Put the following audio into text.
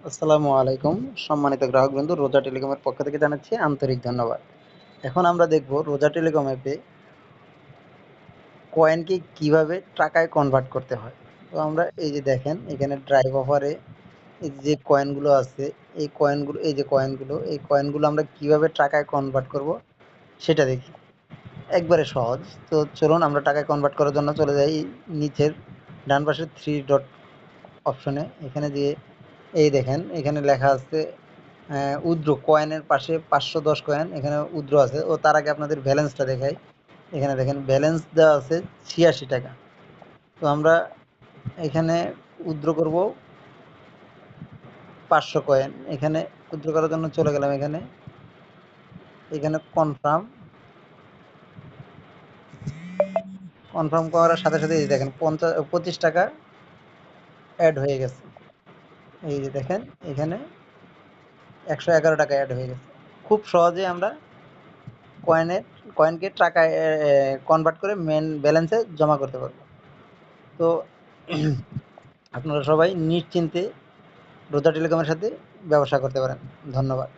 আসসালামু আলাইকুম। সম্মানিত গ্রাহকবৃন্দ, রোজা টেলিকমের পক্ষ থেকে জানাচ্ছি আন্তরিক ধন্যবাদ। এখন আমরা দেখব রোজা টেলিকম অ্যাপে কয়েনকে কিভাবে টাকায় কনভার্ট করতে হয়। তো আমরা এই যে দেখেন এখানে ড্রাইভ অফারে এই যে কয়েনগুলো আছে, এই কয়েনগুলো আমরা কিভাবে টাকায় কনভার্ট করব সেটা দেখি। একবারে সহজ। তো চলুন আমরা টাকায় কনভার্ট করার জন্য চলে যাই নিচের ডান পাশের 3 ডট অপশনে। এখানে যেয়ে এই দেখেন এখানে লেখা আছে উইথড্র কয়েনের পাশে 510 কয়েন এখানে উইথড্র আছে। ও তার আগে আপনাদের ব্যালেন্সটা দেখাই। এখানে দেখেন ব্যালেন্স দেওয়া আছে 86 টাকা। তো আমরা এখানে উইথড্র করব 500 কয়েন। এখানে উইথড্র করার জন্য চলে গেলাম এখানে। এখানে কনফার্ম করার সাথে সাথে এই যে দেখেন 25 টাকা অ্যাড হয়ে গেছে। এই যে দেখেন এখানে 111 টাকা অ্যাড হয়ে গেছে। খুব সহজে আমরা কয়েনের কয়েনকে টাকায় কনভার্ট করে মেন ব্যালেন্সে জমা করতে পারবো। তো আপনারা সবাই নিশ্চিন্তে রোজা টেলিকমের সাথে ব্যবসা করতে পারেন। ধন্যবাদ।